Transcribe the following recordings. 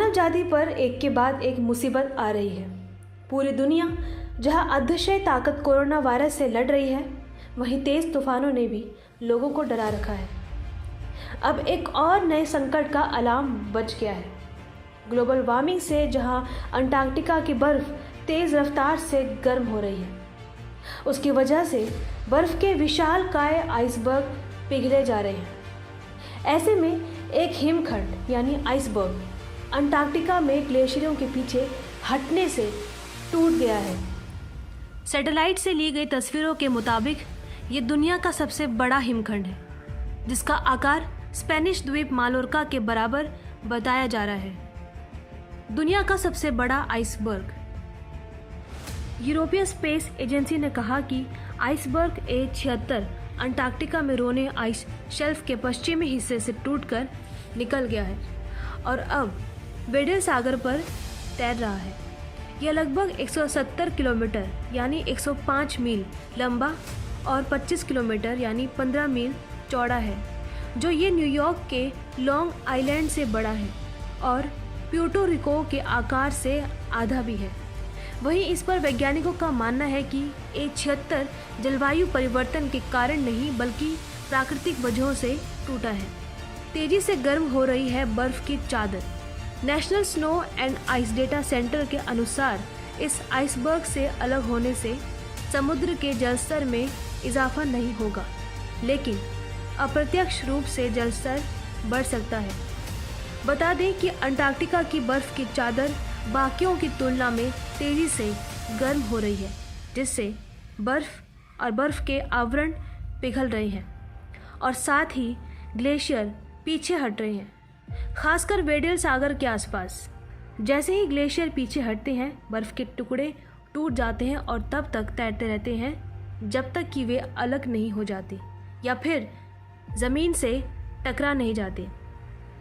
मानव जाति पर एक के बाद एक मुसीबत आ रही है। पूरी दुनिया जहां अतिशय ताकत कोरोना वायरस से लड़ रही है, वहीं तेज तूफानों ने भी लोगों को डरा रखा है। अब एक और नए संकट का अलार्म बज गया है। ग्लोबल वार्मिंग से जहां अंटार्कटिका की बर्फ तेज रफ्तार से गर्म हो रही है, उसकी वजह से बर्फ के विशालकाय आइसबर्ग पिघले जा रहे हैं। ऐसे में एक हिमखंड यानी आइसबर्ग अंटार्कटिका में ग्लेशियरों के पीछे हटने से टूट गया है। सैटेलाइट से ली गई तस्वीरों के मुताबिक ये दुनिया का सबसे बड़ा हिमखंड है, जिसका आकार स्पेनिश द्वीप मालोर्का के बराबर बताया जा रहा है। दुनिया का सबसे बड़ा आइसबर्ग। यूरोपीय स्पेस एजेंसी ने कहा कि आइसबर्ग A76 अंटार्कटिका में रोने आइस शेल्फ के पश्चिमी हिस्से से टूटकर निकल गया है और अब वेडल सागर पर तैर रहा है। यह लगभग 170 किलोमीटर यानी 105 मील लंबा और 25 किलोमीटर यानी 15 मील चौड़ा है, जो ये न्यूयॉर्क के लॉन्ग आइलैंड से बड़ा है और प्यूर्टो रिको के आकार से आधा भी है। वहीं इस पर वैज्ञानिकों का मानना है कि A76 जलवायु परिवर्तन के कारण नहीं बल्कि प्राकृतिक वजहों से टूटा है। तेजी से गर्म हो रही है बर्फ की चादर। National snow and ice data centre के अनुसार इस आइसबर्ग से अलग होने से समुद्र के जलस्तर में इजाफा नहीं होगा, लेकिन अप्रत्यक्ष रूप से जलस्तर बढ़ सकता है। बता दें कि अंटार्कटिका की बर्फ की चादर बाकियों की तुलना में तेजी से गर्म हो रही है, जिससे बर्फ के आवरण पिघल रहे हैं और साथ ही ग्लेशियर पीछे हट रहे हैं, खासकर वेडल सागर के आसपास। जैसे ही ग्लेशियर पीछे हटते हैं, बर्फ के टुकड़े टूट जाते हैं और तब तक तैरते रहते हैं जब तक कि वे अलग नहीं हो जाते या फिर ज़मीन से टकरा नहीं जाते।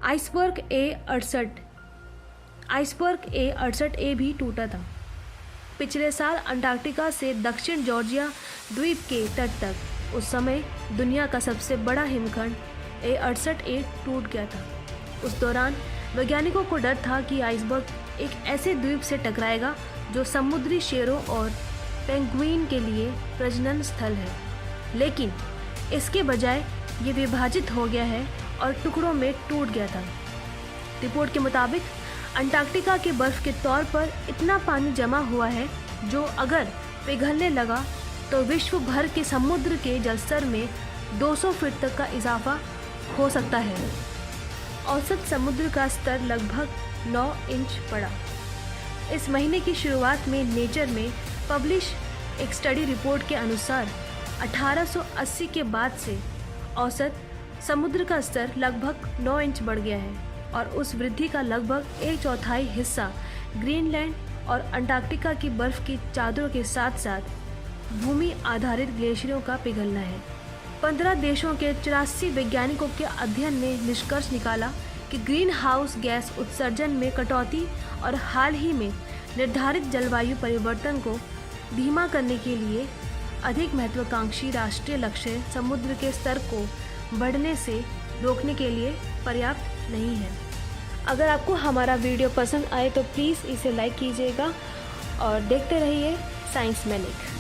आइसबर्ग A68A भी टूटा था। पिछले साल अंटार्कटिका से दक्षिण जॉर्जिया द्वीप के तट तक उस समय दुनिया का सबसे बड़ा हिमखंड A68A टूट गया था। उस दौरान वैज्ञानिकों को डर था कि आइसबर्ग एक ऐसे द्वीप से टकराएगा जो समुद्री शेरों और पेंगुइन के लिए प्रजनन स्थल है, लेकिन इसके बजाय ये विभाजित हो गया है और टुकड़ों में टूट गया था। रिपोर्ट के मुताबिक अंटार्कटिका के बर्फ के तौर पर इतना पानी जमा हुआ है जो अगर पिघलने लगा तो विश्व भर के समुद्र के जलस्तर में 200 फीट तक का इजाफा हो सकता है। औसत समुद्र का स्तर लगभग 9 इंच बढ़ा। इस महीने की शुरुआत में नेचर में पब्लिश एक स्टडी रिपोर्ट के अनुसार 1880 के बाद से औसत समुद्र का स्तर लगभग 9 इंच बढ़ गया है और उस वृद्धि का लगभग 1/4 हिस्सा ग्रीनलैंड और अंटार्कटिका की बर्फ की चादरों के साथ साथ भूमि आधारित ग्लेशियरों का पिघलना है। 15 देशों के 84 वैज्ञानिकों के अध्ययन ने निष्कर्ष निकाला कि ग्रीन हाउस गैस उत्सर्जन में कटौती और हाल ही में निर्धारित जलवायु परिवर्तन को धीमा करने के लिए अधिक महत्वाकांक्षी राष्ट्रीय लक्ष्य समुद्र के स्तर को बढ़ने से रोकने के लिए पर्याप्त नहीं है। अगर आपको हमारा वीडियो पसंद आए तो प्लीज़ इसे लाइक कीजिएगा और देखते रहिए साइंस मैनिक।